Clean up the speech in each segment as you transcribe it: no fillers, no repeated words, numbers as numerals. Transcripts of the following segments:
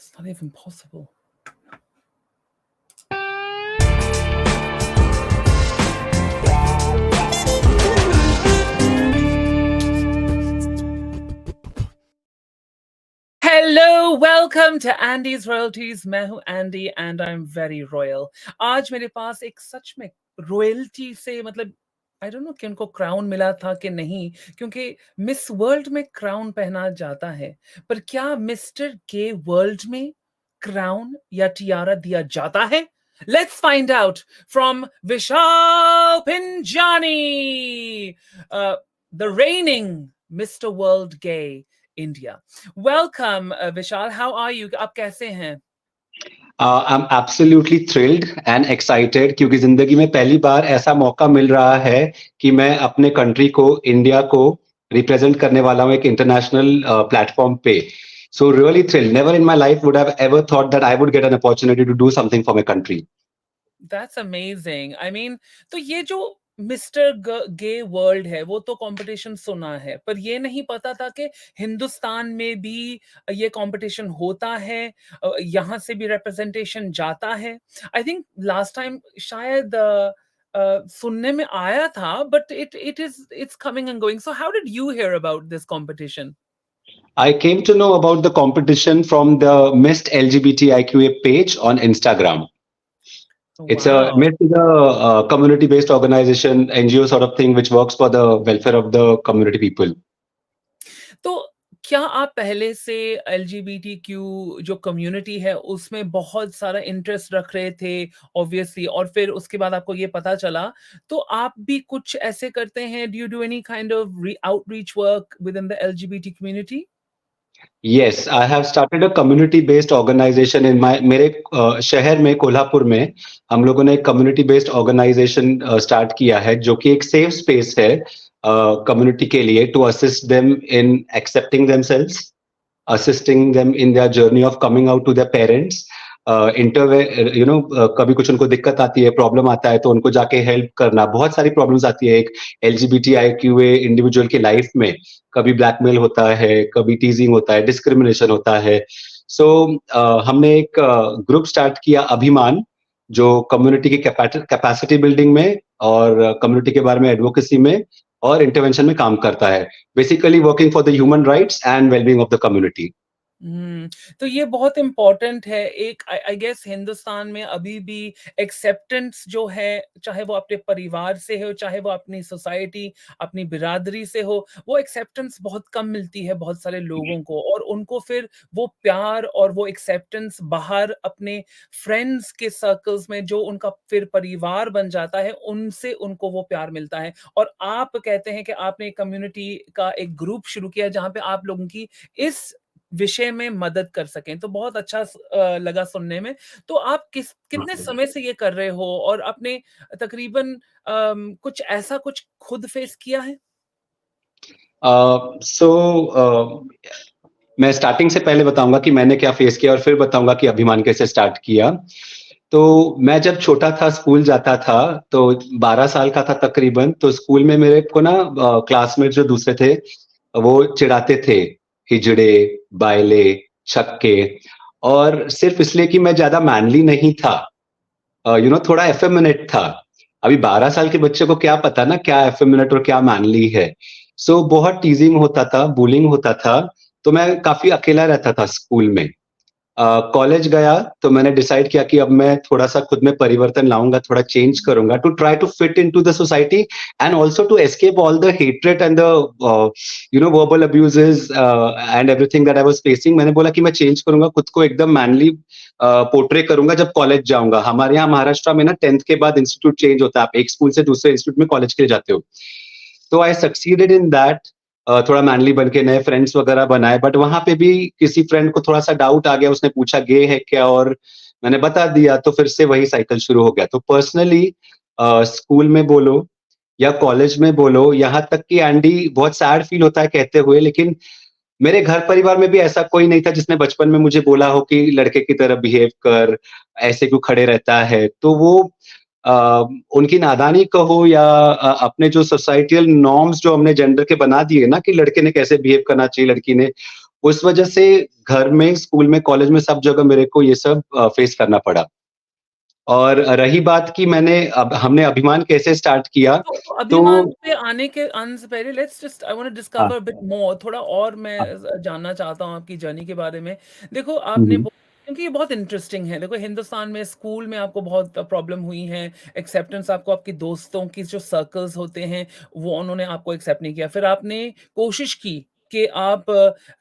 It's not even possible. Hello, welcome to Andy's Royalties. मैं हूँ Andy and I'm very royal. आज मेरे पास एक सच में रॉयल्टी से मतलब आई डोंट नो कि उनको क्राउन मिला था कि नहीं, क्योंकि मिस वर्ल्ड में क्राउन पहना जाता है, पर क्या मिस्टर गे वर्ल्ड में क्राउन या टियारा दिया जाता है? Let's find out from Vishal Pinjani, the reigning Mr. World Gay India. Welcome, Vishal. How are you? आप कैसे हैं? I'm absolutely thrilled and excited क्योंकि जिंदगी में पहली बार ऐसा मौका मिल रहा है कि मैं अपने कंट्री को, इंडिया को रिप्रेजेंट करने वाला हूँ एक इंटरनेशनल प्लेटफॉर्म पे. So really thrilled. Never in my life would have ever thought that I would get an opportunity to do something for my country. That's amazing. I mean, तो ये जो mister गे world है वो तो competition सुना है, पर ये नहीं पता था कि हिंदुस्तान में भी ये कंपटीशन होता है, यहाँ से भी रिप्रेजेंटेशन जाता है. आई थिंक लास्ट टाइम शायद सुनने में आया था, but it's coming and going. So how did you hear about this competition? I came to know about the competition from the Missed LGBTIQA page on Instagram. It's a Wow. Mist is a community-based organization, NGO sort of thing, which works for the welfare of the community people. तो क्या आप पहले से LGBTQ जो community है उसमें बहुत सारा इंटरेस्ट रख रहे थे ऑब्वियसली, और फिर उसके बाद आपको ये पता चला, तो आप भी कुछ ऐसे करते हैं? Do you do any kind of outreach work with in the LGBT community? Yes, I have started a community-based organization in मेरे शहर में कोल्हापुर में हम लोगों ने एक community-based organization start किया है जो कि एक safe space है community के लिए to assist them in accepting themselves, assisting them in their journey of coming out to their parents. कभी कुछ उनको दिक्कत आती है, प्रॉब्लम आता है तो उनको जाके हेल्प करना. बहुत सारी प्रॉब्लम्स आती है एक LGBTIQA इंडिविजुअल की लाइफ में. कभी ब्लैकमेल होता है, कभी टीजिंग होता है, डिस्क्रिमिनेशन होता है. सो हमने एक ग्रुप स्टार्ट किया अभिमान, जो कम्युनिटी की कैपेसिटी बिल्डिंग में और कम्युनिटी के बारे में एडवोकेसी में और इंटरवेंशन में काम करता है. Basically working for the human rights and wellbeing of the community. तो ये बहुत इम्पोर्टेंट है. एक आई गेस हिंदुस्तान में अभी भी एक्सेप्टेंस जो है, चाहे वो अपने परिवार से हो, चाहे वो अपनी सोसाइटी, अपनी बिरादरी से हो, वो एक्सेप्टेंस बहुत कम मिलती है बहुत सारे लोगों को, और उनको फिर वो प्यार और वो एक्सेप्टेंस बाहर अपने फ्रेंड्स के सर्कल्स में जो उनका फिर परिवार बन जाता है, उनसे उनको वो प्यार मिलता है. और आप कहते हैं कि आपने कम्युनिटी का एक ग्रुप शुरू किया जहां पे आप लोगों की इस विषय में मदद कर सकें, तो बहुत अच्छा लगा सुनने में. तो आप कितने समय से ये कर रहे हो, और आपने तकरीबन कुछ ऐसा कुछ खुद फेस किया है? मैं स्टार्टिंग से पहले बताऊंगा कि मैंने क्या फेस किया और फिर बताऊंगा कि अभिमान कैसे स्टार्ट किया. तो मैं जब छोटा था, स्कूल जाता था, तो 12 साल का था तकरीबन, तो स्कूल में मेरे को ना क्लासमेट जो दूसरे थे वो चिढ़ाते थे, हिजड़े, बायले, छक्के, और सिर्फ इसलिए कि मैं ज्यादा मैनली नहीं था, थोड़ा एफेमिनेट था. अभी 12 साल के बच्चे को क्या पता ना क्या एफेमिनेट और क्या मैनली है. सो बहुत टीजिंग होता था, बुलिंग होता था, तो मैं काफी अकेला रहता था स्कूल में. कॉलेज गया तो मैंने डिसाइड किया कि अब मैं थोड़ा सा खुद में परिवर्तन लाऊंगा, थोड़ा चेंज करूंगा to try to fit into the society and also to escape all the hatred and the verbal abuses and everything that I was facing. मैंने बोला कि मैं चेंज करूंगा, खुद को एकदम मैनली पोर्ट्रे करूंगा जब कॉलेज जाऊंगा. हमारे यहाँ महाराष्ट्र में ना 10th के बाद इंस्टीट्यूट चेंज होता है, आप एक स्कूल से दूसरे इंस्टीट्यूट में कॉलेज के लिए जाते हो. तो आई सक्सीडेड इन दैट, थोड़ा मैनली बन के नए फ्रेंड्स वगैरह बनाए. बट वहां पे भी किसी फ्रेंड को थोड़ा सा डाउट आ गया, उसने पूछा गे है क्या, और मैंने बता दिया, तो फिर से वही साइकिल शुरू हो गया. तो पर्सनली स्कूल में बोलो या कॉलेज में बोलो, यहाँ तक कि एंडी बहुत सैड फील होता है कहते हुए, लेकिन मेरे घर परिवार में भी ऐसा कोई नहीं था जिसने बचपन में मुझे बोला हो कि लड़के की तरह बिहेव कर, ऐसे क्यों खड़े रहता है. तो वो उनकी नादानी कहो या अपने जो सोसाइटियल नॉर्म्स जो हमने जेंडर के बना दिए ना कि लड़के ने कैसे बिहेव करना चाहिए, लड़की ने, उस वजह से घर में, स्कूल में, कॉलेज में, सब जगह मेरे को ये सब फेस करना पड़ा। और रही बात कि हमने अभिमान कैसे स्टार्ट किया, तो तो अभिमान पे आने से पहले let's just I want to हाँ, डिस्कवर बिट मोर, थोड़ा और मैं हाँ। जानना चाहता हूँ आपकी जर्नी के बारे में। देखो हुँ, आपने हुँ। क्योंकि ये बहुत इंटरेस्टिंग है। देखो हिंदुस्तान में स्कूल में आपको बहुत प्रॉब्लम हुई है, एक्सेप्टेंस आपको आपके दोस्तों की जो सर्कल्स होते हैं वो उन्होंने आपको एक्सेप्ट नहीं किया। फिर आपने कोशिश की कि आप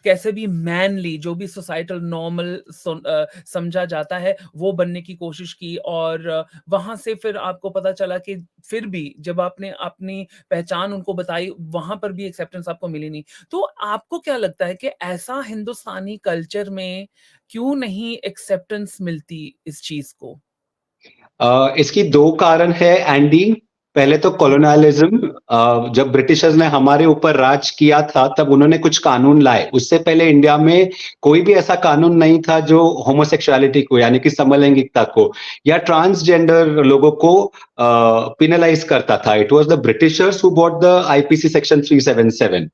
कैसे भी मैनली जो भी सोसाइटल नॉर्मल समझा जाता है वो बनने की कोशिश की, और वहाँ से फिर आपको पता चला कि फिर भी जब आपने अपनी पहचान उनको बताई, वहाँ पर भी एक्सेप्टेंस आपको मिली नहीं। तो आपको क्या लगता है कि ऐसा हिंदुस्तानी कल्चर में क्यों नहीं एक्सेप्टेंस मिलती इस चीज़ को? इसकी 2 कारण है एंडी। पहले तो हुँ, कॉलोनियलिज़्म। जब ब्रिटिशर्स ने हमारे ऊपर राज किया था, तब उन्होंने कुछ कानून लाए। उससे पहले इंडिया में कोई भी ऐसा कानून नहीं था जो होमोसेक्सुअलिटी को, यानी कि समलैंगिकता को या ट्रांसजेंडर लोगों को पेनलाइज़ करता था। It was the Britishers who brought the IPC section 377।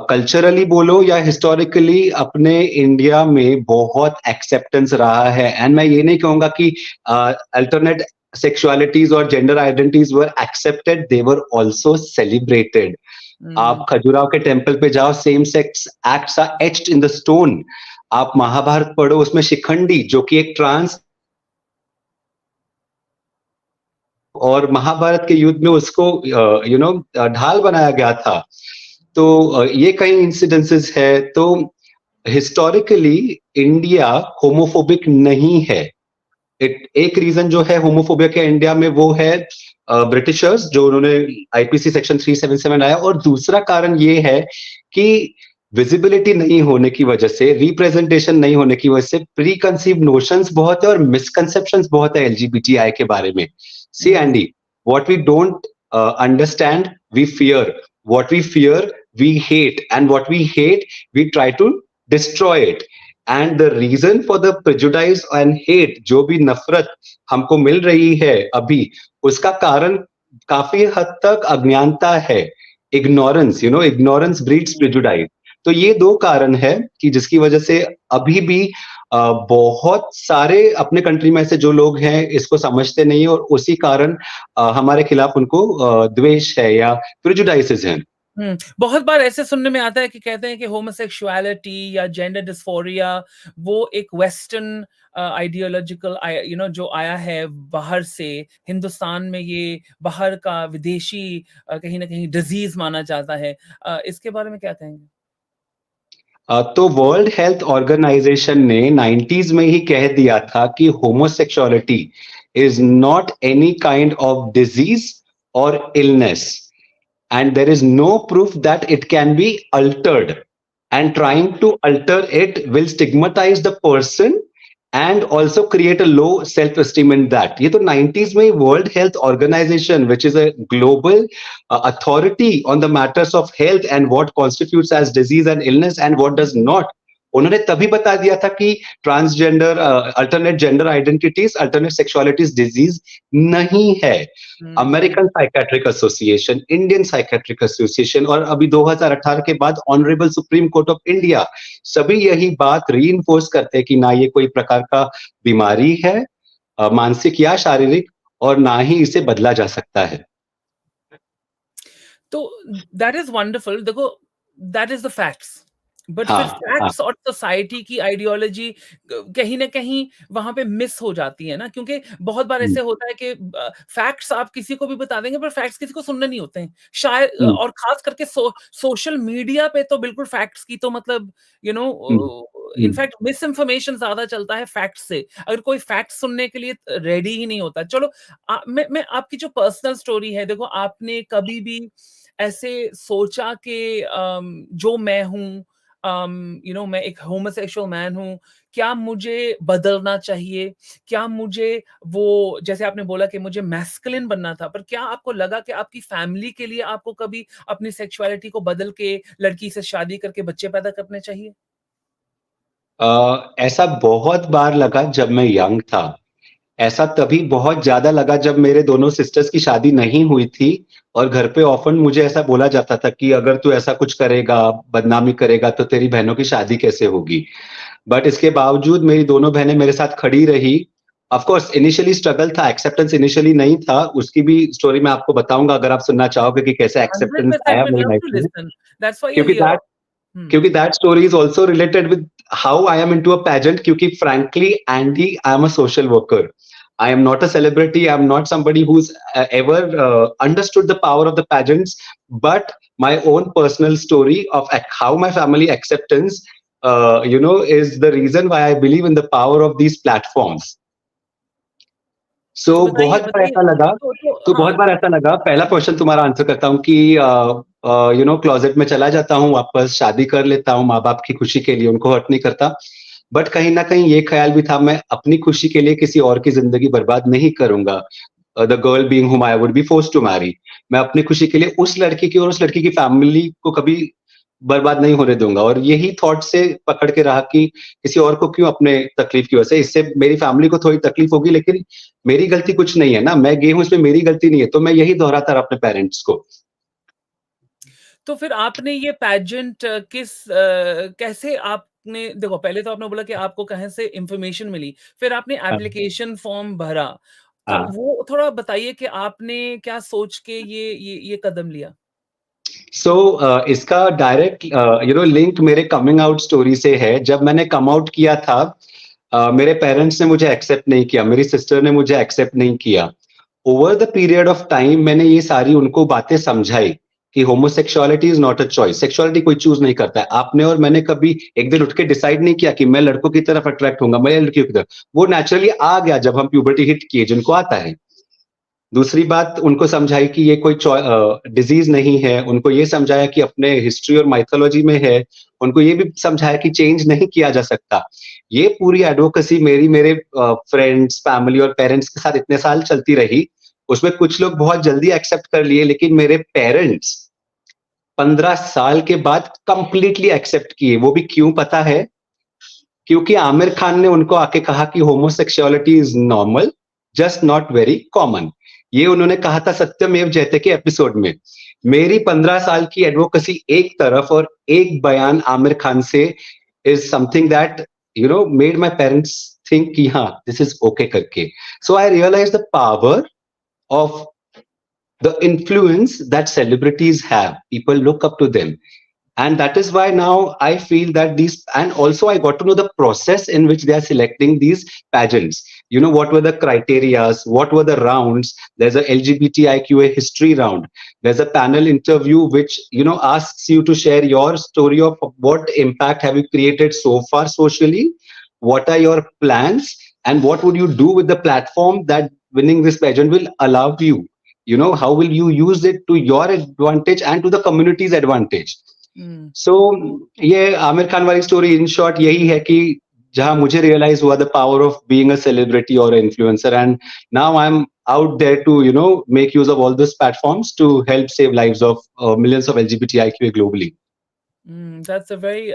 Culturally बोलो या हिस्टोरिकली, अपने इंडिया में बहुत एक्सेप्टेंस रहा है। एंड मैं ये नहीं कहूंगा कि अल्टरनेट सेक्सुअलिटीज और gender identities were accepted, they were also celebrated. Hmm, आप खजुराहो के टेम्पल पे जाओ, same sex acts are etched in the stone. आप महाभारत पढ़ो, उसमें शिखंडी जो कि एक ट्रांस, और महाभारत के युद्ध में उसको ढाल बनाया गया था। तो ये कई इंसिडेंसेस है। तो हिस्टोरिकली इंडिया होमोफोबिक नहीं है। एक रीजन जो है होमोफोबिया के इंडिया में, वो है ब्रिटिशर्स, जो उन्होंने आईपीसी सेक्शन 377 आया। और दूसरा कारण ये है कि विजिबिलिटी नहीं होने की वजह से, रिप्रेजेंटेशन नहीं होने की वजह से, प्री कंसीव नोशंस बहुत है और मिसकंसेप्शंस बहुत है एलजीबीटीआई के बारे में। See hmm, Andy, what we don't understand we fear, what we fear we hate, and what we hate we try to destroy it. And the reason for the prejudice and hate, जो भी नफरत हमको मिल रही है अभी, उसका कारण काफी हद तक अज्ञानता है। इग्नोरेंस, इग्नोरेंस ब्रीड्स हुँ। प्रेजुडाइज। तो ये 2 कारण है कि जिसकी वजह से अभी भी बहुत सारे अपने कंट्री में ऐसे जो लोग हैं इसको समझते नहीं, और उसी कारण हमारे खिलाफ उनको द्वेष है या प्रेजुडाइसेस हैं। हुँ, बहुत बार ऐसे सुनने में आता है कि कहते हैं कि होमोसेक्सुअलिटी या जेंडर डिस्फोरिया वो एक वेस्टर्न आइडियोलॉजिकल जो आया है बाहर से, हिंदुस्तान में ये बाहर का विदेशी कहीं न कहीं डिज़ीज़ माना जाता है। इसके बारे में क्या कहेंगे? तो वर्ल्ड हेल्थ ऑर्गेनाइजेशन ने 90s में ही कह दिया था कि homosexuality is not any kind of disease और illness, and there is no proof that it can be altered, and trying to alter it will stigmatize the person and also create a low self esteem in that. ये तो 90s में World Health Organization, which is a global authority on the matters of health and what constitutes as disease and illness and what does not, उन्होंने तभी बता दिया था कि transgender, alternate gender identities, alternate sexualities disease नहीं है। Hmm. American psychiatric association, Indian psychiatric association, और अभी 2018 के बाद honourable supreme court of India, सभी यही बात रीइंफोर्स करते हैं कि ना ये कोई प्रकार का बीमारी है, मानसिक या शारीरिक, और ना ही इसे बदला जा सकता है। तो दैट इज़ वंडरफुल। देखो that is the facts. But फिर हाँ, हाँ। फैक्ट्स और सोसाइटी की आइडियोलॉजी कहीं न कहीं वहाँ पे मिस हो जाती है ना, क्योंकि बहुत बार हुँ, ऐसे होता है कि फैक्ट्स आप किसी को भी बता देंगे पर फैक्ट्स किसी को सुनने नहीं होते हैं। शायद हुँ, और ख़ास करके सोशल मीडिया पे तो बिल्कुल फैक्ट्स की तो मतलब हुँ, हुँ। इनफैक्ट मिस इन्फॉर्मेशन ज़्यादा चलता है फैक्ट्स से। अगर कोई फैक्ट्स सुनने के लिए रेडी ही नहीं होता। चलो मैं आपकी जो पर्सनल स्टोरी है, देखो आपने कभी भी ऐसे सोचा कि जो मैं हूँ, मैं एक होमोसेक्सुअल मैन हूँ, क्या मुझे बदलना चाहिए? क्या मुझे वो जैसे आपने बोला कि मुझे मैस्कुलिन बनना था, पर क्या आपको लगा कि आपकी फैमिली के लिए आपको कभी अपनी सेक्सुअलिटी को बदल के लड़की से शादी करके बच्चे पैदा करने चाहिए? ऐसा बहुत बार लगा जब मैं यंग था। ऐसा तभी बहुत ज़्यादा लगा जब मेरे दोनों सिस्टर्स की शादी नहीं हुई थी और घर पे ऑफ़न मुझे ऐसा बोला जाता था कि अगर तू ऐसा कुछ करेगा, बदनामी करेगा तो तेरी बहनों की शादी कैसे होगी? बट इसके बावजूद मेरी दोनों बहनें मेरे साथ खड़ी रही। ऑफ कोर्स इनिशियली स्ट्रगल था, एक्सेप्टेंस इनिशियली नहीं था, उसकी भी स्टोरी मैं आपको बताऊँगा अगर आप सुनना चाहोगे कि कैसे एक्सेप्टेंस 100% आया we'd मेरी love लाइफ़ to में। listen. That's why you're क्योंकि here. That Hmm. क्योंकि that story is also related with how I am into a pageant क्योंकि frankly Andy I am a social worker I am not a celebrity I am not somebody who's ever understood the power of the pageants but my own personal story of how my family acceptance is the reason why I believe in the power of these platforms. तो सो बताइए, बहुत बार बताइए। ऐसा लगा तो हाँ, बहुत बार ऐसा लगा पहला क्वेश्चन तुम्हारा आंसर करता हूँ कि क्लोजेट में चला जाता हूँ वापस शादी कर लेता हूँ माँ बाप की खुशी के लिए उनको हर्ट नहीं करता बट कहीं ना कहीं ये ख्याल भी था मैं अपनी खुशी के लिए किसी और की जिंदगी बर्बाद नहीं करूंगा the girl being whom I would be forced to marry मैं अपनी खुशी के लिए उस लड़की की और उस लड़की की फैमिली को कभी बर्बाद नहीं होने दूंगा और यही थॉट से पकड़ के रहा कि किसी और को क्यों अपने तकलीफ की वजह से इससे मेरी फैमिली को थोड़ी तकलीफ होगी लेकिन मेरी गलती कुछ नहीं है ना मैं गे हूं इसमें मेरी गलती नहीं है तो मैं यही दोहराता रहा अपने पेरेंट्स को तो फिर आपने ये पेजेंट कैसे आपने देखो पहले तो आपने बोला कि आपको कहीं से इन्फॉर्मेशन मिली, फिर आपने हाँ एप्लीकेशन फॉर्म भरा, तो हाँ वो थोड़ा बताइए कि आपने क्या सोच के ये कदम लिया? सो इसका डायरेक्ट लिंक मेरे कमिंग आउट स्टोरी से है जब मैंने कम आउट किया था मेरे पेरेंट्स ने मुझे एक्सेप्ट नहीं किया मेरी सिस्टर ने मुझे एक्सेप्ट नहीं किया over the period of time मैंने ये सारी उनको बातें समझाई कि homosexuality is not a choice sexuality कोई चूज नहीं करता है आपने और मैंने कभी एक दिन उठ के डिसाइड नहीं किया कि मैं लड़कों की तरफ अट्रैक्ट होऊंगा मैं लड़कियों की तरफ वो नेचुरली आ गया जब हम प्यूबर्टी हिट किए जिनको आता है दूसरी बात उनको समझाई कि ये कोई डिजीज नहीं है उनको ये समझाया कि अपने हिस्ट्री और माइथोलॉजी में है उनको ये भी समझाया कि चेंज नहीं किया जा सकता ये पूरी एडवोकेसी मेरी मेरे फ्रेंड्स फैमिली और पेरेंट्स के साथ इतने साल चलती रही उसमें कुछ लोग बहुत जल्दी एक्सेप्ट कर लिए लेकिन मेरे पेरेंट्स 15 साल के बाद कंप्लीटली एक्सेप्ट किए वो भी क्यों पता है क्योंकि आमिर खान ने उनको आके कहा कि homosexuality is normal just not very common ये उन्होंने कहा था सत्यमेव जयते के एपिसोड में मेरी 15 साल की एडवोकेसी एक तरफ और एक बयान आमिर खान से is something that made my parents think कि हाँ दिस इज ओके करके so I realize the power of the influence that celebrities have people look up to them and that is why now I feel that these and also I got to know the process in which they are selecting these pageants what were the criterias what were the rounds there's a lgbtiqa history round there's a panel interview which asks you to share your story of what impact have you created so far socially what are your plans and what would you do with the platform that winning this pageant will allow you how will you use it to your advantage and to the community's advantage हुँ। सो ये आमिर खान वाली story in short यही है कि जहां मुझे realize हुआ the power of being a celebrity और influencer and now I am out there to make use of all these platforms to help save lives of millions of LGBTIQA globally. That's a very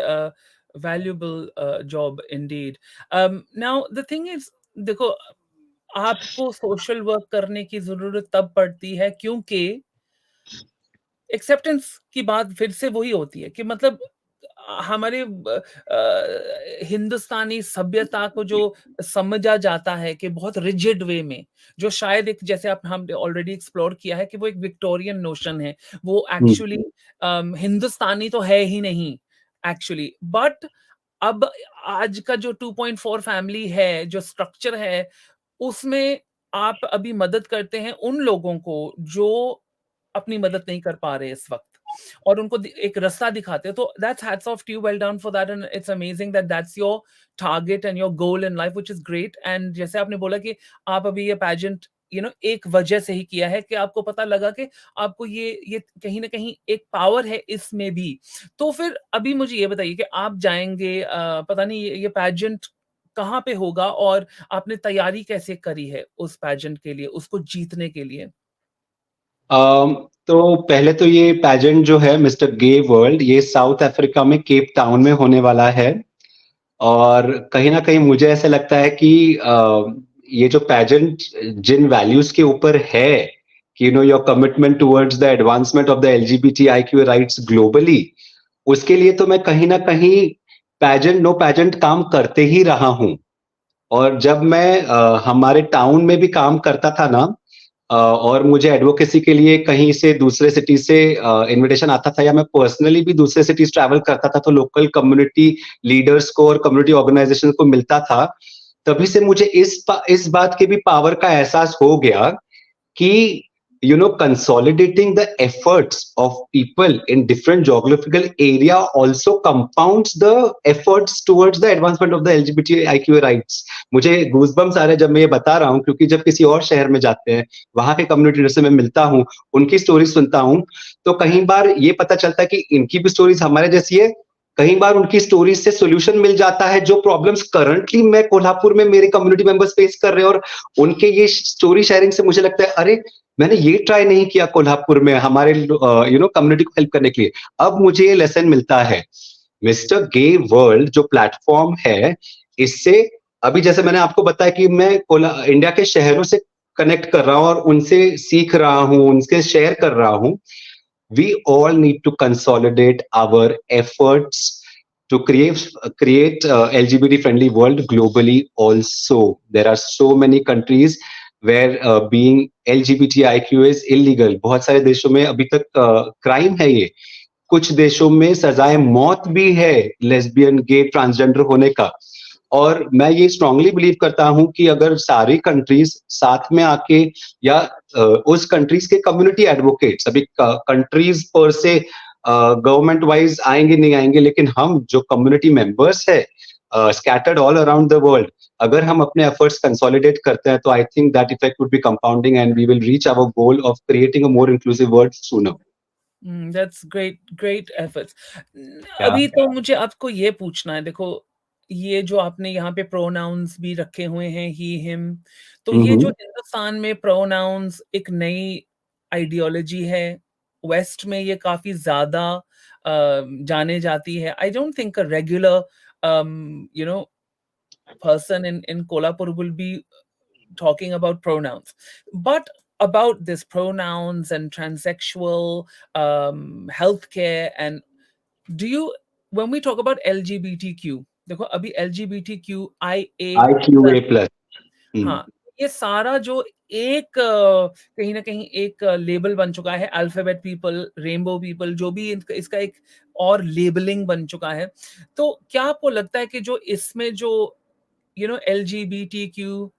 valuable job indeed. Now the thing is, देखो आपको social work करने की ज़रूरत तब पड़ती है क्योंकि acceptance की बात फिर से वही होती है कि मतलब हमारे हिंदुस्तानी सभ्यता को जो समझा जाता है कि बहुत रिजिड वे में, जो शायद एक जैसे आप हमने ऑलरेडी एक्सप्लोर किया है कि वो एक विक्टोरियन नोशन है। वो Hmm. एक्चुअली हिंदुस्तानी तो है ही नहीं एक्चुअली बट अब आज का जो 2.4 फैमिली है, जो स्ट्रक्चर है, उसमें आप अभी मदद करते हैं उन लोगों को जो अपनी मदद नहीं कर पा रहे इस वक़्त और उनको एक रास्ता दिखाते हो तो that's hats off to you well done for that and it's amazing that that's your target and your goal in life which is great and जैसे आपने बोला कि आप अभी ये पेजेंट एक वजह से ही किया है कि आपको पता लगा कि आपको ये कहीं न कहीं एक पावर है इसमें भी। तो फिर अभी मुझे ये बताइए कि आप जाएँगे पता नहीं ये पेजेंट कहाँ पे होगा और आपने तैयारी कैसे करी है उस पेजेंट के लिए, उसको जीतने के लिए? तो पहले तो ये पैजेंट जो है मिस्टर गे वर्ल्ड ये साउथ अफ्रीका में केप टाउन में होने वाला है और कहीं ना कहीं मुझे ऐसा लगता है कि ये जो पैजेंट जिन वैल्यूज के ऊपर है कि your commitment towards the advancement of the LGBTIQ rights globally, उसके लिए तो मैं कहीं ना कहीं पैजेंट नो पैजेंट काम करते ही रहा हूं। और जब मैं हमारे टाउन में भी काम करता था ना, और मुझे एडवोकेसी के लिए कहीं से दूसरे सिटी से इनविटेशन आता था, या मैं पर्सनली भी दूसरे सिटीज ट्रैवल करता था, तो लोकल कम्युनिटी लीडर्स को और कम्युनिटी ऑर्गेनाइजेशन को मिलता था, तभी से मुझे इस बात के भी पावर का एहसास हो गया कि consolidating the efforts of people in different geographical area also compounds the efforts towards the advancement of the LGBTIQ rights. मुझे गूजबम्स आ रहे हैं जब मैं ये बता रहा हूँ, क्योंकि जब किसी और शहर में जाते हैं, वहां के कम्युनिटी से मैं मिलता हूँ, उनकी स्टोरी सुनता हूँ, तो कई बार ये पता चलता है कि इनकी भी स्टोरीज हमारे जैसी है। कई बार उनकी स्टोरीज से सोल्यूशन मिल जाता है जो प्रॉब्लम्स करंटली मैं कोल्हापुर में मेरे कम्युनिटी मेंबर्स फेस कर रहे हैं, और उनके ये स्टोरी शेयरिंग से मुझे लगता है अरे मैंने ये ट्राई नहीं किया कोल्हापुर में हमारे कम्युनिटी को हेल्प करने के लिए, अब मुझे ये लेसन मिलता है। मिस्टर गे वर्ल्ड जो प्लेटफॉर्म है, इससे अभी जैसे मैंने आपको बताया कि मैं इंडिया के शहरों से कनेक्ट कर रहा हूं और उनसे सीख रहा हूं, उनसे शेयर कर रहा हूं। We all need to consolidate our efforts to create LGBT friendly world globally also. There are so many countries where being LGBTIQ is illegal. बहुत सारे देशों में अभी तक क्राइम है ये। कुछ देशों में सजाए मौत भी है लेस्बियन, गे, ट्रांसजेंडर होने का। और मैं ये स्ट्रांगली बिलीव करता हूं कि अगर सारी कंट्रीज साथ में आके, या उस कंट्रीज के कम्युनिटी एडवोकेट्स, अभी कंट्रीज पर से गवर्नमेंट वाइज आएंगे नहीं आएंगे, लेकिन हम जो कम्युनिटी मेंबर्स है scattered all around the world, अगर हम अपने एफर्ट्स कंसोलिडेट करते हैं, तो I think that effect would be compounding and we will reach our goal of creating a more inclusive world sooner. That's great, great efforts. क्या? अभी तो मुझे आपको ये पूछना है, देखो ये जो आपने यहाँ पे प्रोनाउंस भी रखे हुए हैं, ही हिम, तो ये जो हम्म। हिंदुस्तान में प्रोनाउंस एक नई आइडियोलॉजी है, वेस्ट में ये काफी ज्यादा जाने जाती है। I don't think a regular you know person in Kolhapur will be talking about pronouns. But about this pronouns and transsexual healthcare, and do you, when we talk about LGBTQ, देखो अभी LGBTQIA+, I Q A plus. हाँ, ये सारा जो एक कहीं ना कहीं एक लेबल बन चुका है, अल्फाबेट पीपल, रेनबो पीपल, जो भी इसका एक और लेबलिंग बन चुका है। तो क्या आपको लगता है कि जो इसमें जो LGBTQIA+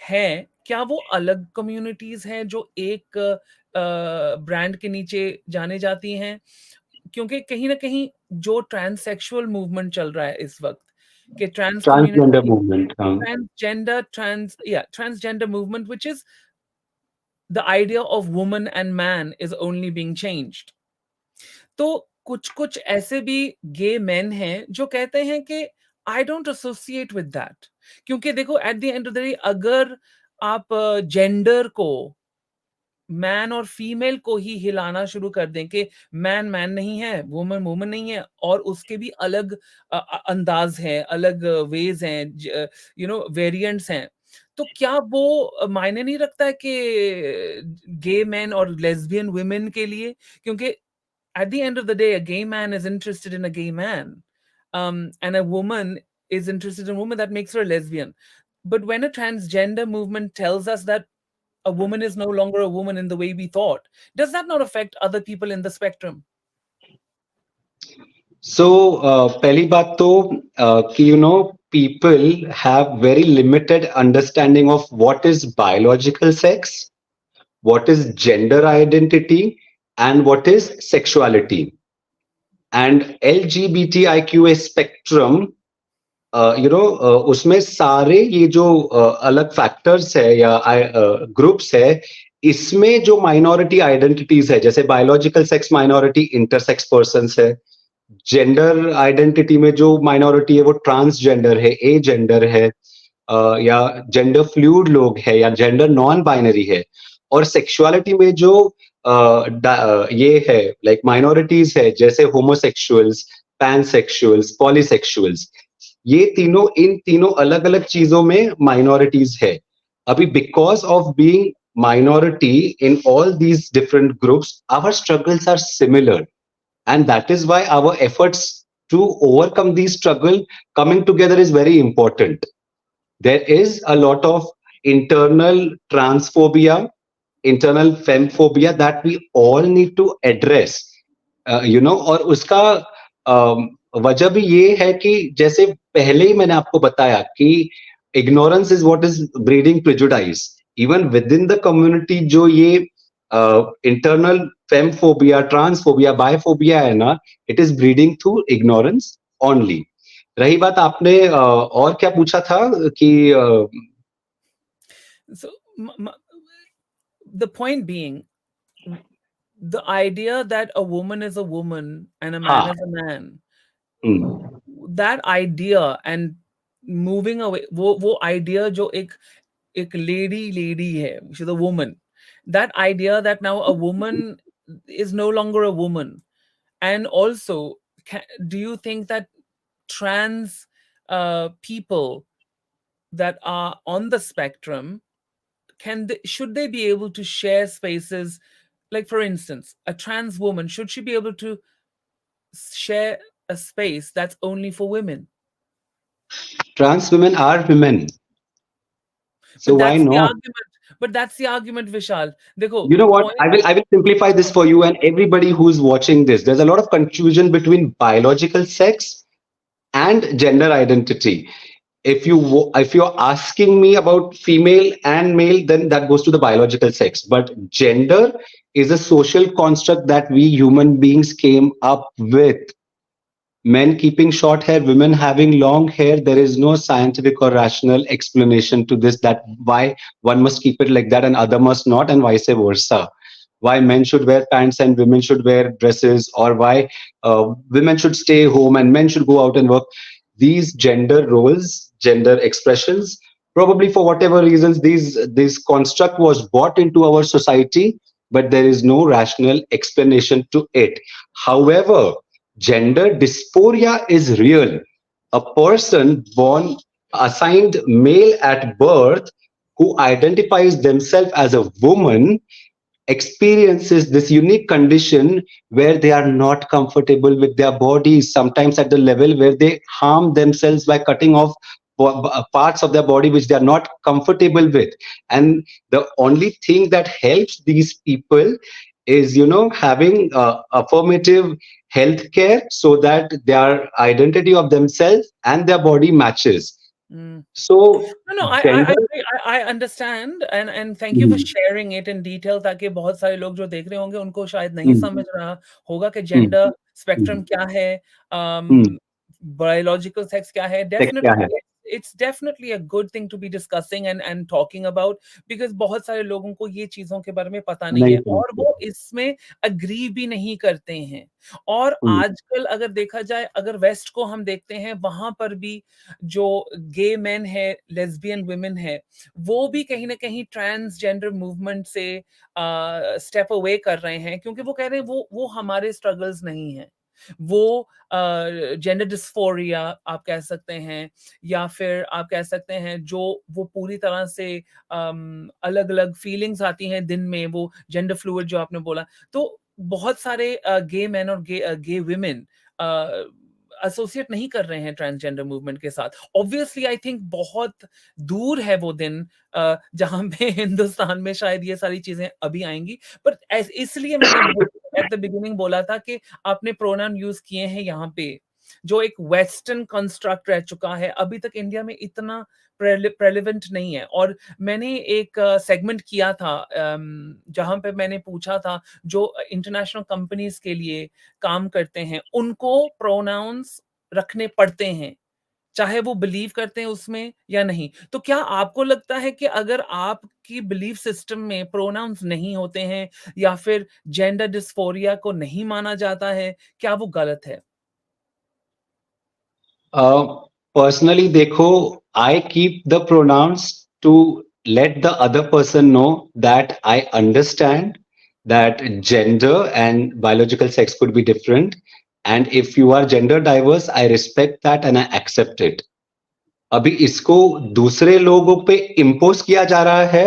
हैं, क्या वो अलग कम्युनिटीज हैं जो एक ब्रांड के नीचे जाने जाती हैं? क्योंकि कहीं ना कहीं जो ट्रांससेक्सुअल मूवमेंट चल रहा है इस वक्त, कि ट्रांस ट्रांसजेंडर कम्युनिटी, मूवमेंट, हाँ। transgender movement, which is the idea of woman and man is only being changed. तो कुछ कुछ ऐसे भी गे मेन हैं जो कहते हैं कि I don't associate with that, क्योंकि देखो at the end of the day अगर आप जेंडर को, मैन और फीमेल को ही हिलाना शुरू कर दें कि मैन मैन नहीं है, वुमन वुमन नहीं है, और उसके भी अलग अंदाज हैं, अलग वेज हैं, वेरिएंट्स हैं, तो क्या वो मायने नहीं रखता है कि गे मैन और लेस्बियन वुमेन के लिए? क्योंकि at the end of the day, a gay man is interested in a gay man, and a woman is interested in a woman. That makes her a lesbian. But when a transgender movement tells us that a woman is no longer a woman in the way we thought, does that not affect other people in the spectrum? सो पहली बात तो कि people have very limited understanding of what is biological sex, what is gender identity, and what is sexuality. And LGBTIQA spectrum, उसमें सारे ये जो अलग factors है या ग्रुप्स है, इसमें जो माइनॉरिटी आइडेंटिटीज है, जैसे biological sex minority intersex persons है, जेंडर आइडेंटिटी में जो माइनॉरिटी है वो ट्रांसजेंडर है, ए जेंडर है, या जेंडर फ्लूइड लोग है, या जेंडर नॉन बाइनरी है, और सेक्सुअलिटी में जो ये है लाइक माइनॉरिटीज है, जैसे होमोसेक्सुअल्स, पैनसेक्सुअल्स, पॉलीसेक्सुअल्स, ये तीनों इन तीनों अलग अलग चीजों में माइनॉरिटीज है. अभी because of being minority in all these different groups, our struggles are similar, and that is why our efforts to overcome these struggle coming together is very important. There is a lot of internal transphobia, internal femphobia that we all need to address. और उसका वजह भी ये है कि जैसे पहले ही मैंने आपको बताया कि ignorance is what is breeding prejudice. Even with in the community जो ये इंटरनल फेमफोबिया, ट्रांसफोबिया, बायफोबिया है ना, it is breeding through ignorance only. रही बात आपने और क्या पूछा था कि So, the point being, the idea that a woman is a woman and a man हाँ. is a man, hmm. that idea and moving away, वो idea जो एक lady है, she's a woman. That idea that now a woman is no longer a woman. And also, do you think that trans people that are on the spectrum, should they be able to share spaces? Like, for instance, a trans woman, should she be able to share a space that's only for women? Trans women are women, so But why that's the not? argument. But that's the argument, Vishal. Dekho, You know what? point. I will simplify this for you and everybody who's watching this. There's a lot of confusion between biological sex and gender identity. If you're asking me about female and male, then that goes to the biological sex. But gender is a social construct that we human beings came up with. Men keeping short hair, women having long hair. There is no scientific or rational explanation to this, that why one must keep it like that and other must not, and vice versa. Why men should wear pants and women should wear dresses, or why women should stay home and men should go out and work. These gender roles, gender expressions, probably for whatever reasons, this construct was brought into our society, but there is no rational explanation to it. However, gender dysphoria is real. A person born assigned male at birth who identifies themselves as a woman experiences this unique condition where they are not comfortable with their bodies, sometimes at the level where they harm themselves by cutting off parts of their body which they are not comfortable with. And the only thing that helps these people is, having affirmative health care so that their identity of themselves and their body matches. Mm. So No, no, I gender. agree. I understand, and thank you for Hmm, sharing it in detail, ताकि बहुत सारे लोग जो देख रहे होंगे उनको शायद नहीं hmm, समझ रहा होगा कि hmm, जेंडर hmm, स्पेक्ट्रम क्या है, hmm. बायोलॉजिकल सेक्स क्या है. Sex क्या है? Definitely it's definitely a good thing to be discussing and talking about, because बहुत सारे लोगों को ये चीजों के बारे में पता नहीं नहीं है और समझते. वो इसमें अग्री भी नहीं करते हैं. और Hmm. आजकल अगर देखा जाए, अगर वेस्ट को हम देखते हैं, वहां पर भी जो गे मेन है, लेस्बियन वुमेन है, वो भी कहीं ना कहीं ट्रांसजेंडर मूवमेंट से स्टेप अवे कर रहे हैं, क्योंकि वो कह रहे हैं वो हमारे स्ट्रगल्स नहीं है. वो जेंडर डिस्फोरिया आप कह सकते हैं, या फिर आप कह सकते हैं जो वो पूरी तरह से अलग अलग फीलिंग्स आती हैं दिन में, वो जेंडर फ्लूइड जो आपने बोला. तो बहुत सारे गे मैन और गे वुमेन एसोसिएट नहीं कर रहे हैं ट्रांसजेंडर मूवमेंट के साथ. ऑब्वियसली आई थिंक बहुत दूर है वो दिन जहां पे हिंदुस्तान में शायद ये सारी चीजें अभी आएंगी. पर इसलिए मैंने एट द बिगिनिंग बोला था कि आपने प्रोनाउन यूज किए हैं यहाँ पे, जो एक वेस्टर्न कंस्ट्रक्ट रह चुका है, अभी तक इंडिया में इतना प्रेलिवेंट नहीं है. और मैंने एक सेगमेंट किया था जहां पे मैंने पूछा था जो इंटरनेशनल कंपनीज के लिए काम करते हैं उनको प्रोनाउंस रखने पड़ते हैं, चाहे वो बिलीव करते हैं उसमें या नहीं. तो क्या आपको लगता है कि अगर आपकी बिलीफ सिस्टम में प्रोनाउंस नहीं होते हैं या फिर जेंडर डिस्फोरिया को नहीं माना जाता है, क्या वो गलत है? Personally, देखो, I keep the pronouns to let the other person know that I understand that gender and biological sex could be different. And if you are gender diverse, I respect that and I accept it. अभी इसको दूसरे लोगों पे impose किया जा रहा है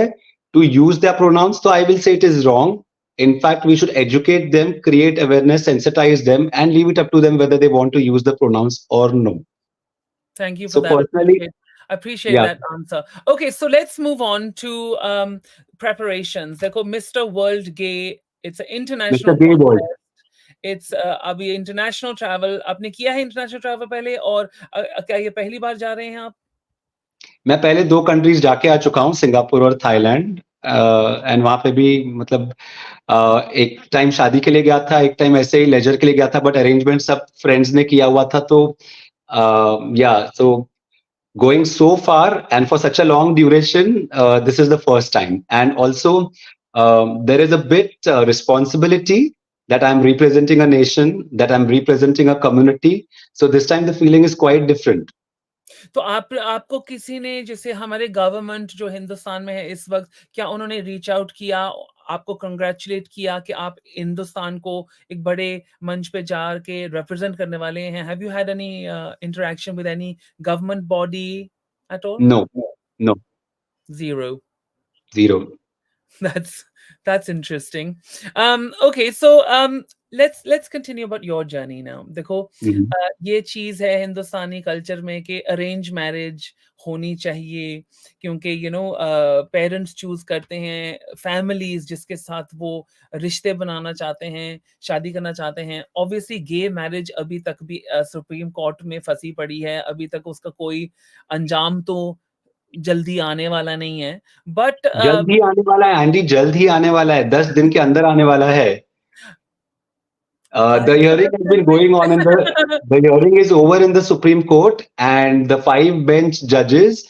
to use their pronouns, so I will say it is wrong. In fact, we should educate them, create awareness, sensitize them, and leave it up to them whether they want to use the pronouns or no. Thank you for So that. personally, Appreciate yeah, that answer. Okay, so let's move on to preparations. देखो, Mr. World Gay, it's an Mr. international Gay World. contest. It's अभी international travel. आपने किया है international travel पहले, और क्या ये पहली बार जा रहे हैं आप? मैं पहले 2 कंट्रीज जाके आ चुका हूँ, सिंगापुर और थाईलैंड। एंड वहाँ पे भी मतलब एक टाइम शादी के लिए गया था, एक टाइम ऐसे ही लेजर के लिए गया था, बट अरेंजमेंट सब फ्रेंड्स ने किया हुआ था। तो या सो going so far and for such a long duration, this is the first time. And also, there is a bit responsibility that I'm representing a nation, that I'm representing a community. So this time the feeling is quite different. तो आपको किसी ने, जैसे हमारे government जो हिंदुस्तान में है इस वक़्त, क्या उन्होंने रीच आउट किया, आपको कांग्रेचुलेट किया कि आप हिंदुस्तान को एक बड़े मंच पे जाके रिप्रेजेंट करने वाले हैं? Have you had any interaction with any government body at all? No, no, zero. zero. That's that's interesting. Okay, so let's continue about your journey now. देखो, Mhm. ये चीज़ है हिंदुस्तानी कल्चर में कि अरेंज मैरिज होनी चाहिए, क्योंकि पेरेंट्स चूज़ करते हैं फैमिलीज़ जिसके साथ वो रिश्ते बनाना चाहते हैं, शादी करना चाहते हैं। ऑब्वियसली गे मैरिज अभी तक भी सुप्रीम कोर्ट में फँसी पड़ी है, अभी तक उसका कोई अंजाम तो जल्दी आने वाला नहीं है। बट जल्द ही आने वाला है एंडी, जल्द ही आने वाला है, 10 दिन के अंदर आने वाला है। आज The से hearing 10 has दिन been में going on in the hearing is over in the Supreme Court, and the 5 bench judges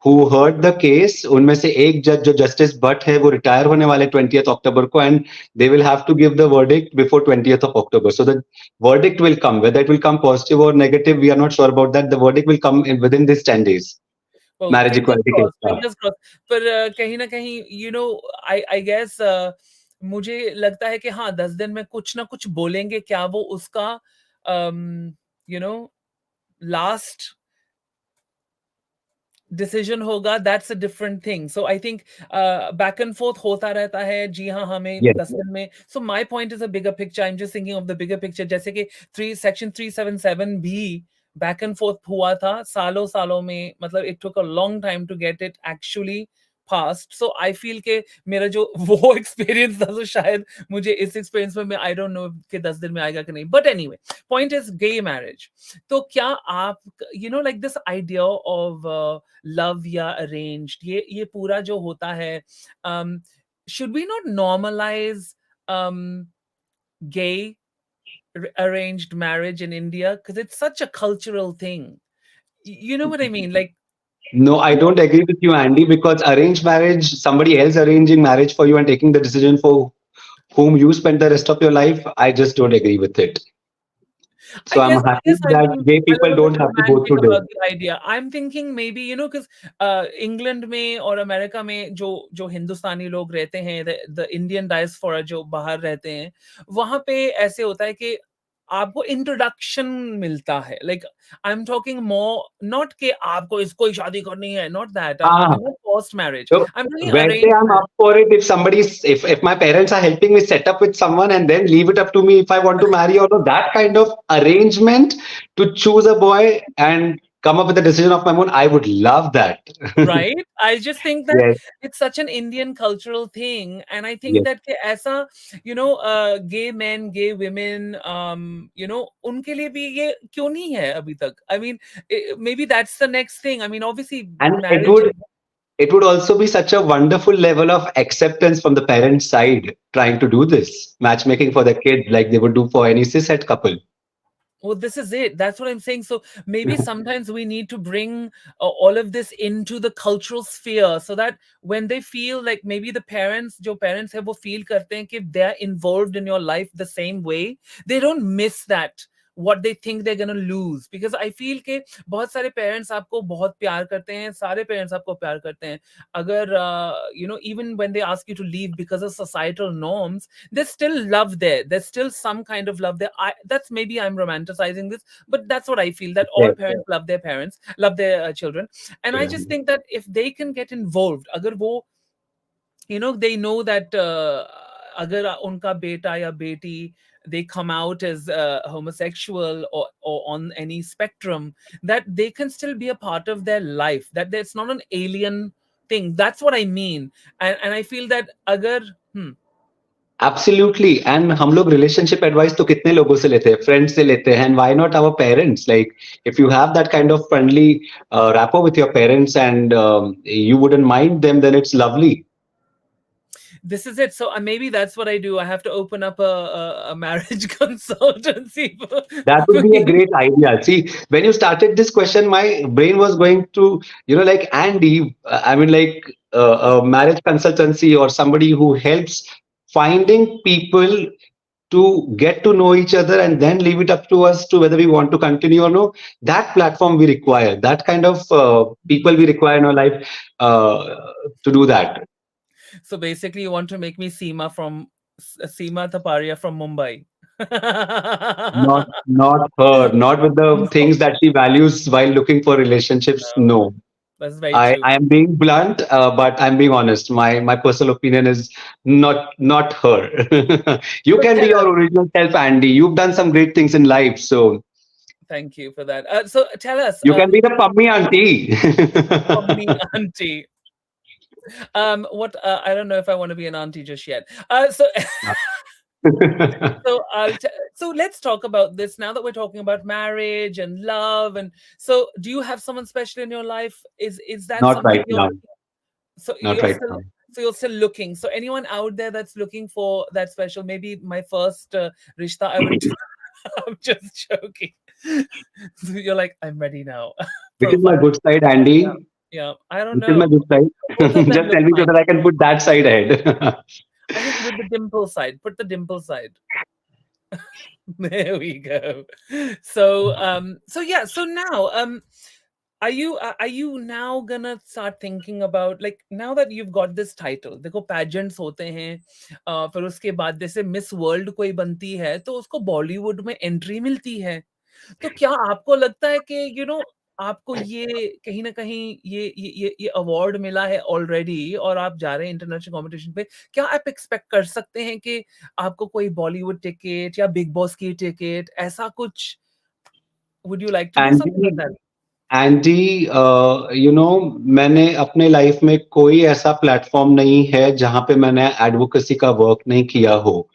who heard the case, उनमें से एक जज जो जस्टिस भट्ट है वो रिटायर होने वाले 20th अक्टूबर को, and they will have to give the verdict before 20th of October. So the verdict will come, whether it will come positive or negative, we are not sure about that. The verdict will come within this 10 days. Oh, Marriage equality case का। Fingers cross. पर कहीं न कहीं I guess मुझे लगता है कि हाँ, 10 दिन में कुछ ना कुछ बोलेंगे, क्या वो उसका यू नो लास्ट डिसीजन होगा, that's a different thing. So I think back and fourth होता रहता है। जी हाँ, हमें Yes. 10 दिन में, so my point is a bigger picture, I am just thinking of the bigger picture, जैसे कि 3 सेक्शन 377 भी बैक एंड फोर्थ हुआ था सालों-सालों में, मतलब it took a long time to get it actually passed. So I feel के मेरा जो वो एक्सपीरियंस था, तो शायद मुझे इस एक्सपीरियंस में, मैं आई डोंट नो कि 10 दिन में आएगा कि नहीं। But anyway, point is gay marriage. तो क्या आप like this idea of love या अरेंज्ड, ये पूरा जो होता है, should we not normalise gay arranged marriage in India, because it's such a cultural thing. You know what I mean? Like, No, I don't agree with you, Andy, because arranged marriage, somebody else arranging marriage for you and taking the decision for whom you spend the rest of your life, I just don't agree with it. I So I'm guess I happy guess I'm that gay a people little bit don't have to go romantic through this. about the idea. I'm thinking maybe, because England में और America में जो जो हिंदुस्तानी लोग रहते हैं, the Indian diaspora जो बाहर रहते हैं, वहाँ पे ऐसे होता है कि आपको इंट्रोडक्शन मिलता है। Like I am talking more, not कि आपको इसको ही शादी करनी है, not that. I Ah, mean not post marriage, so I am talking वैसे arranged I'm marriage. up for it if somebody's if my parents are helping me set up with someone and then leave it up to me if I want to marry or not. That kind of arrangement to choose a boy and come up with a decision of my own, I would love that. Right? I just think that Yes, it's such an Indian cultural thing, and I think yes. that कि ऐसा, gay men, gay women, उनके लिए भी ये क्यों नहीं है अभी तक? I mean, maybe that's the next thing. I mean, obviously, And marriage. it would also be such a wonderful level of acceptance from the parent side trying to do this matchmaking for the kid like they would do for any cishet couple. Well, this is it. That's what I'm saying. So maybe sometimes we need to bring all of this into the cultural sphere, so that when they feel like, maybe the parents, जो parents है, वो feel करते हैं कि they are involved in your life the same way, they don't miss that what they think they're going to lose, because I feel कि बहुत सारे parents आपको बहुत प्यार करते हैं, सारे parents आपको प्यार करते हैं, अगर even when they ask you to leave because of societal norms, there's still love there, there's still some kind of love there. That's maybe I'm romanticizing this, but that's what I feel, that all Yes, parents love their parents, love their children. And I just think that if they can get involved, अगर वो they know that अगर उनका बेटा या बेटी, they come out as homosexual, or on any spectrum, that they can still be a part of their life, that it's not an alien thing. That's what I mean. And I feel that अगर absolutely. And हम लोग relationship advice तो कितने लोगों से लेते हैं, friends से लेते हैं, and why not our parents? Like, if you have that kind of friendly rapport with your parents, and you wouldn't mind them, then it's lovely. this is it. So maybe that's what I do. I have to open up a marriage consultancy That for would be a you. great idea. See, when you started this question, my brain was going to, like Andy, I mean, like a marriage consultancy or somebody who helps finding people to get to know each other and then leave it up to us to whether we want to continue or no. That platform we require, that kind of people we require in our life to do that. So basically, you want to make me Seema Taparia from Mumbai. Not her, not with the No, things that she values while looking for relationships. no, No. that's very true. I am being blunt, but I'm being honest. My personal opinion is not her. You So can be tell your us. original self, Andy. You've done some great things in life, so Thank you for that. So tell us, you can be the pummy auntie. from me, auntie. What I don't know if I want to be an auntie just yet. So let's talk about this now that we're talking about marriage and love. And so, do you have someone special in your life? Is that Not something right you're now. looking? So Not you're right still now. so you're still looking. So anyone out there that's looking for that special, maybe my first rishta, I would. I'm just joking. So you're like, I'm ready now. Which is my Profile. good side, Yeah, Andy? yeah. I don't Which is my know. good side? Both of them Just look tell me so fine. that I can put that side ahead. I think with the dimple side. Put the dimple side. There we go. So yeah, so now are you now gonna start thinking about, like, now that you've got this title, देखो pageants होते हैं, फिर उसके बाद जैसे miss world कोई बनती है तो उसको बॉलीवुड में एंट्री मिलती है। तो क्या आपको लगता है कि आपको ये कहीं न कहीं ये अवार्ड मिला है ऑलरेडी और आप जा रहे हैं इंटरनेशनल कॉम्पिटिशन पे, क्या आप एक्सपेक्ट कर सकते हैं कि आपको कोई बॉलीवुड टिकट या बिग बॉस की टिकट ऐसा कुछ, would you like to do something Andy like that? Andy मैंने अपने लाइफ में कोई ऐसा प्लेटफॉर्म नहीं है जहां पे मैंने एडवोकेसी का वर्क नहीं किया हो।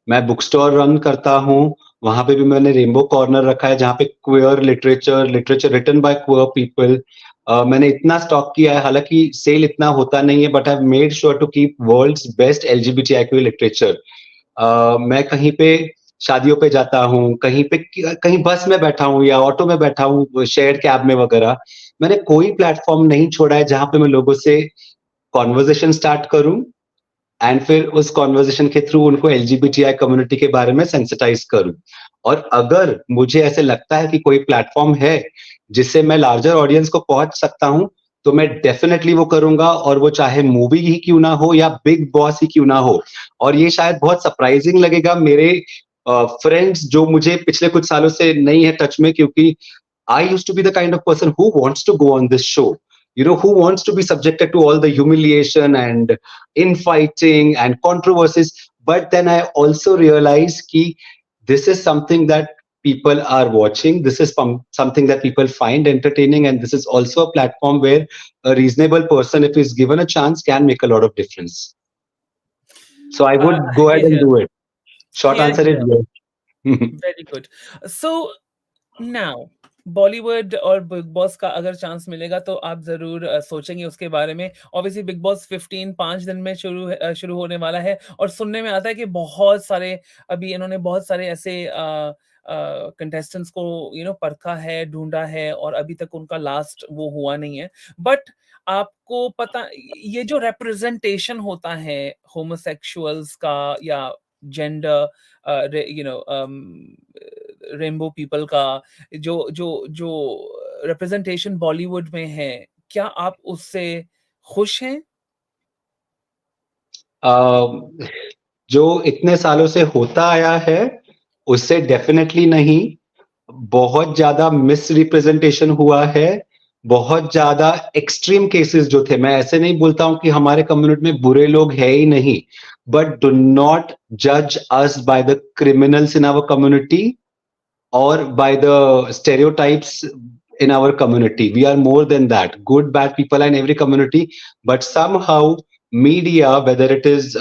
मैं बुक स्टोर रन करता हूँ, वहां पे भी मैंने रेनबो कॉर्नर रखा है जहां पे queer literature literature written by queer people, मैंने इतना स्टॉक किया है। हालांकि सेल इतना होता नहीं है, but I made sure to keep world's best LGBTIQ literature. मैं कहीं पे शादियों पे जाता हूँ, कहीं बस में बैठा हूँ या ऑटो में बैठा हूँ, शेयर कैब में वगैरह, मैंने कोई प्लेटफॉर्म नहीं छोड़ा है जहां पे मैं लोगों से कॉन्वर्जेशन स्टार्ट करूं एंड फिर उस कॉन्वर्जेशन के थ्रू उनको एलजीबीटीआई कम्युनिटी के बारे में सेंसिटाइज करूं। और अगर मुझे ऐसे लगता है कि कोई प्लेटफॉर्म है जिससे मैं लार्जर ऑडियंस को पहुंच सकता हूं, तो मैं डेफिनेटली वो करूंगा, और वो चाहे मूवी ही क्यों ना हो या बिग बॉस ही क्यों ना हो। और ये शायद बहुत सरप्राइजिंग लगेगा मेरे फ्रेंड्स जो मुझे पिछले कुछ सालों से नहीं है टच में, क्योंकि I used to be the kind of person who wants to go on this show, who wants to be subjected to all the humiliation and infighting and controversies. But then I also realized that this is something that people are watching. This is something that people find entertaining. And this is also a platform where a reasonable person, if he's given a chance, can make a lot of difference. So I would go ahead Here, and here, do it. Short here, answer is here. yes. Very good. So now Bollywood और big boss का अगर chance मिलेगा तो आप ज़रूर सोचेंगे उसके बारे में। ऑब्वियसली बिग बॉस 15 5 दिन में शुरू होने वाला है और सुनने में आता है कि बहुत सारे अभी इन्होंने बहुत सारे ऐसे कंटेस्टेंट्स को परखा है, ढूँढा है और अभी तक उनका लास्ट वो हुआ नहीं है। बट आपको पता ये जो रिप्रेजेंटेशन होता है होमोसेक्सुअल्स का या जेंडर रेनबो पीपल का जो जो जो रिप्रेजेंटेशन बॉलीवुड में है, क्या आप उससे खुश हैं? अ, जो इतने सालों से होता आया है, उससे डेफिनेटली नहीं। बहुत ज़्यादा मिसरिप्रेजेंटेशन हुआ है, बहुत ज़्यादा एक्सट्रीम केसेस जो थे, मैं ऐसे नहीं बोलता हूँ कि हमारे कम्युनिटी में बुरे लोग हैं ही नहीं, बट डू नॉट जज us by the criminals in our community or by the stereotypes in our community. We are more than that. Good, bad people are in every community, but somehow media, whether it is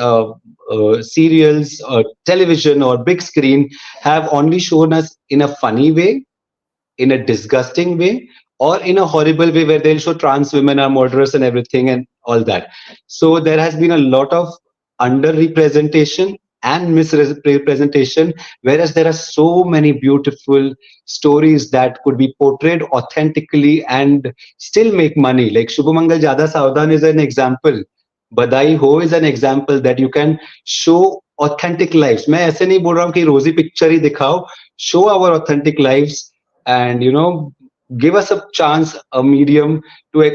serials, television, or big screen, have only shown us in a funny way, in a disgusting way, or in a horrible way where they'll show trans women are murderers and everything and all that. So there has been a lot of underrepresentation and misrepresentation, whereas there are so many beautiful stories that could be portrayed authentically and still make money. Like Shubhamangal Jada Saudhan is an example. Badai Ho is an example that you can show authentic lives. मैं ऐसे नहीं बोल रहा हूँ कि रोजी picture ही दिखाओ, show our authentic lives and give us a chance, a medium to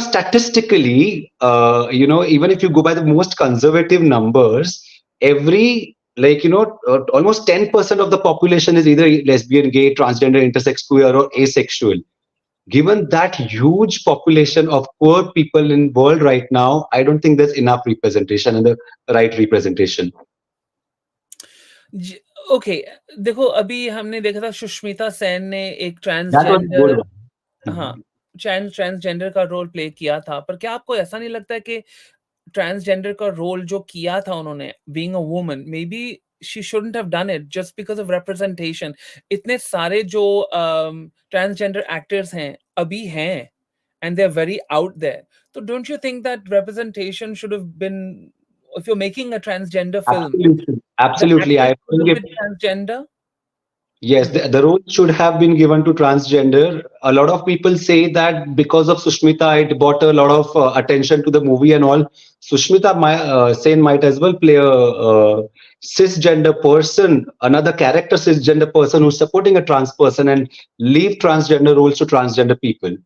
statistically, even if you go by the most conservative numbers, every almost 10% of the population is either lesbian, gay, transgender, intersex, queer, or asexual. Given that huge population of poor people in world right now, I don't think there's enough representation and the right representation. ज okay, देखो अभी हमने देखा था सुष्मिता सेन ने एक That was transgender, good हाँ, one. Transgender का रोल प्ले किया था, पर क्या आपको ऐसा नहीं लगता है कि ट्रांसजेंडर का रोल जो किया था उन्होंने, being a woman, maybe she shouldn't have done it just because of representation. इतने सारे जो ट्रांसजेंडर एक्टर्स हैं, अभी हैं, and they are very out there. तो don't you think that representation should have been, if you are making a transgender film, Absolutely, the absolutely. Actor I should think have it. Been transgender? Yes, the role should have been given to transgender. A lot of people say that because of Sushmita, it brought a lot of attention to the movie and all. Sushmita Sen might as well play a cisgender person, another character cisgender person who's supporting a trans person and leave transgender roles to transgender people.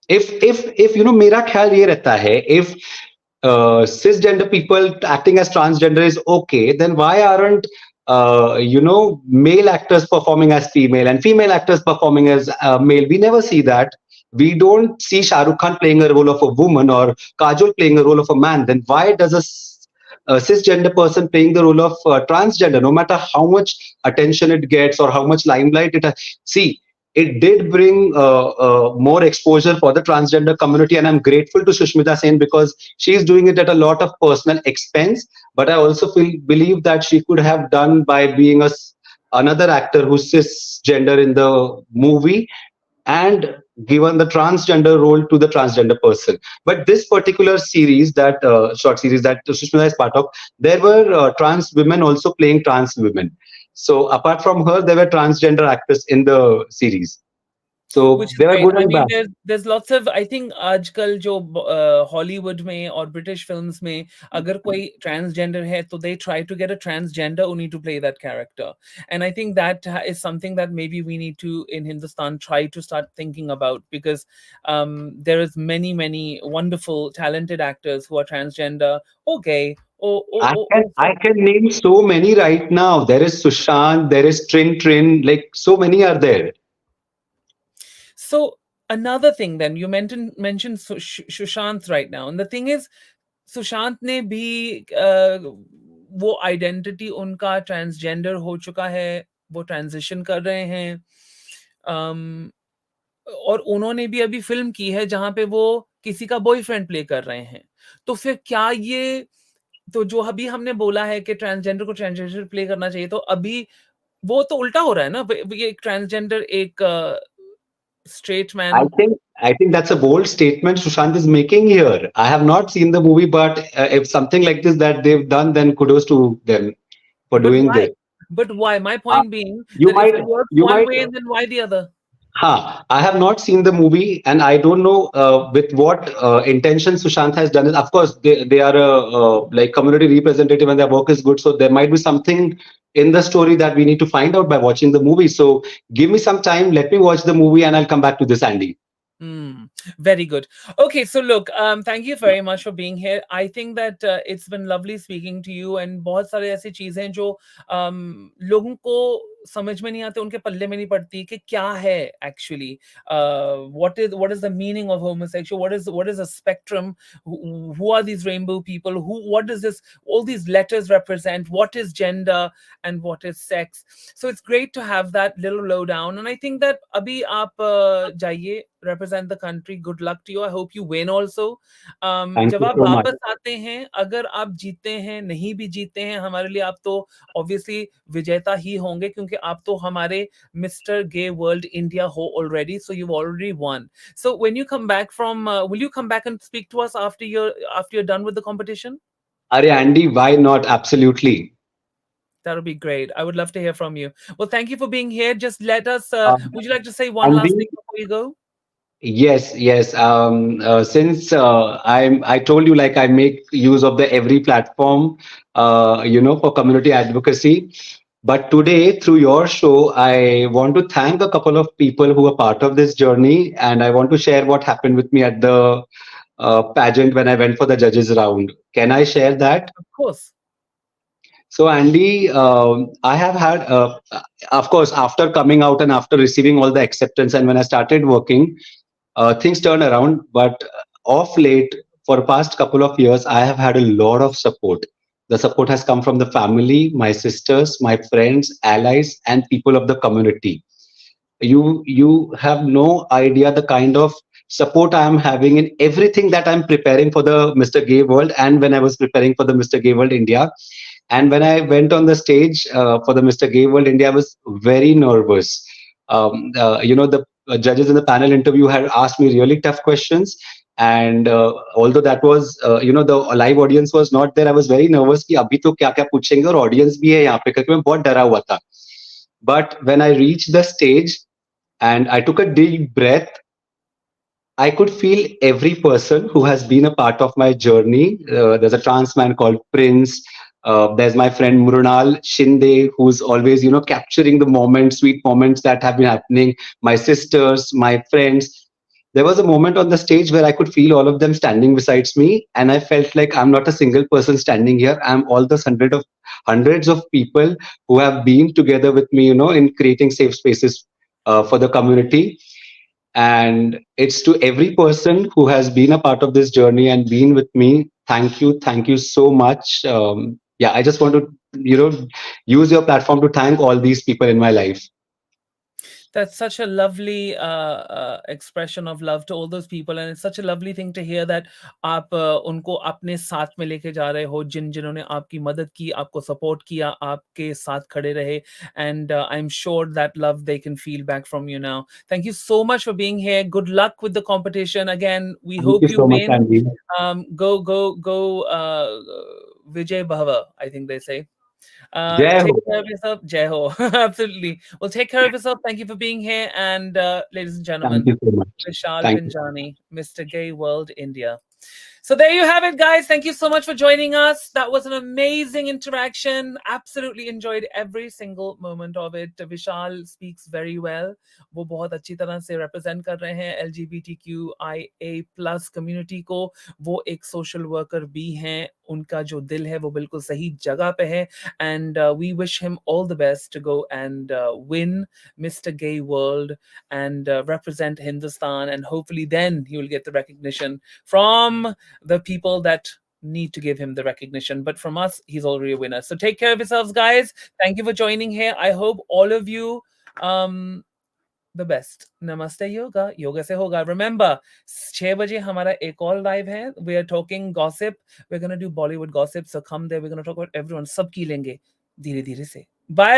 If मेरा ख्याल ये रहता है, if cisgender people acting as transgender is okay, then why aren't male actors performing as female and female actors performing as male? We never see that. We don't see Shah Rukh Khan playing a role of a woman or Kajol playing a role of a man. Then why does a cisgender person playing the role of transgender, no matter how much attention it gets or how much limelight it has? See, it did bring more exposure for the transgender community, and I'm grateful to Sushmita Sen because she's doing it at a lot of personal expense. But I also believe that she could have done by being another actor who's cisgender in the movie and given the transgender role to the transgender person. But this particular series, that short series that Sushmita is part of, there were trans women also playing trans women. So apart from her, there were transgender actors in the series. Which So is they were great. good I and mean, bad. there's lots of, I think आजकल जो Hollywood में और British films में अगर कोई transgender है तो they try to get a transgender only to play that character, and I think that is something that maybe we need to in Hindustan try to start thinking about, because there is many wonderful talented actors who are transgender or gay I can or I can name so many right now. There is Sushant, there is Trin, like so many are there. So another thing, then you mentioned Sushant right now, and the thing is, Sushant ने भी वो identity उनका transgender हो चुका है, वो transition कर रहे हैं। अम, और उन्होंने भी अभी फ़िल्म की है जहाँ पे वो किसी का बॉयफ्रेंड प्ले कर रहे हैं। तो फिर क्या ये, तो जो अभी हमने बोला है कि ट्रांसजेंडर को ट्रांसजेंडर प्ले करना चाहिए, तो अभी वो तो उल्टा हो रहा है ना? व ये एक ट्रांसजेंडर एक straight I man, think I think that's a bold statement Sushant is making here. I have not seen the movie, but if something like this that they've done, then kudos to them for but doing why? this. But why? My Uh, point being you that if might it works you one might way, then why the other? I have not seen the movie, and I don't know with what intention Sushant has done it. Of course, they are a like community representative, and their work is good. So there might be something in the story that we need to find out by watching the movie. So give me some time, let me watch the movie, and I'll come back to this, Andy. Mm, very good. Okay, so look, thank you very much for being here. I think that it's been lovely speaking to you, and बहुत सारे ऐसी चीजें हैं जो लोगों को समझ में नहीं आते, उनके पल्ले में नहीं पड़ती कि क्या है actually. What is the meaning of homosexual? What is a spectrum? Who are these rainbow people? What does this all these letters represent? What is gender and what is sex? So it's great to have that little lowdown. And I think that abhi aap जाइए, represent the country. Good luck to you. I hope you win also. Thank जब you आप so much. वापस आते हैं, अगर आप जीतते हैं, नहीं भी जीतते हैं, हमारे लिए आप तो obviously विजेता ही होंगे, क्योंकि आप तो हमारे Mr. Gay World India हो already. So you've already won. So when you come back from, will you come back and speak to us after you're done with the competition? Are Andy, why not? Absolutely. That would be great. I would love to hear from you. Well, thank you for being here. Just let us. Um, Would you like to say one last Andy, thing before you go? yes, yes. Since I told you, like, I make use of the every platform, for community advocacy. But today, through your show, I want to thank a couple of people who are part of this journey, and I want to share what happened with me at the pageant when I went for the judges round. Can I share that? Of course. So, Andy, I have had, of course, after coming out and after receiving all the acceptance, and when I started working, things turned around. But of late, for past couple of years, I have had a lot of support. The support has come from the family, my sisters, my friends, allies, and people of the community. You have no idea the kind of support I am having in everything that I'm preparing for the Mr. Gay World, and when I was preparing for the Mr. Gay World India. And when I went on the stage for the Mr. Gay World India, I was very nervous. The judges in the panel interview had asked me really tough questions. And although that was, the live audience was not there, I was very nervous कि अभी तो क्या क्या पूछेंगे और audience भी है यहाँ पे करके मैं बहुत डरा हुआ था. But when I reached the stage and I took a deep breath, I could feel every person who has been a part of my journey. There's a trans man called Prince. There's my friend Mrunal Shinde, who's always, capturing the moments, sweet moments that have been happening. My sisters, my friends. There was a moment on the stage where I could feel all of them standing beside me, and I felt like I'm not a single person standing here. I'm all those hundreds of people who have been together with me, in creating safe spaces for the community. And it's to every person who has been a part of this journey and been with me. Thank you so much. Yeah, I just want to, use your platform to thank all these people in my life. That's such a lovely expression of love to all those people, and it's such a lovely thing to hear that आप उनको अपने साथ में लेके जा रहे हो, जिन्होंने आपकी मदद की, आपको सपोर्ट किया, आपके साथ खड़े रहे, and I'm sure that love they can feel back from you now. Thank you so much for being here. Good luck with the competition. Again, we Thank you hope you so much, win. Andy. Go, Vijay Bhava, I think they say. Jai Take Ho. care of yourself. Jai Ho. Absolutely. Well, take care of yourself. Thank you for being here. And ladies and Thank gentlemen, you so much. Vishal Thank you. Pinjani, Mr. Gay World India. So there you have it, guys. Thank you so much for joining us. That was an amazing interaction. Absolutely enjoyed every single moment of it. Vishal speaks very well. वो बहुत अच्छी तरह से represent कर रहे हैं LGBTQIA+ community को. वो एक social worker भी हैं. उनका जो दिल है वो बिल्कुल सही जगह पे है. And we wish him all the best to go and win Mr. Gay World and represent Hindustan. And hopefully then he will get the recognition from the people that need to give him the recognition. But from us, he's already a winner. So take care of yourselves, guys. Thank you for joining here. I hope all of you the best. Namaste yoga. Yoga se hoga. Remember, 6 baje hamara ek और live hai. We are talking gossip. We're going to do Bollywood gossip. So come there. We're going to talk about everyone. Sab की लेंगे धीरे धीरे से. Bye.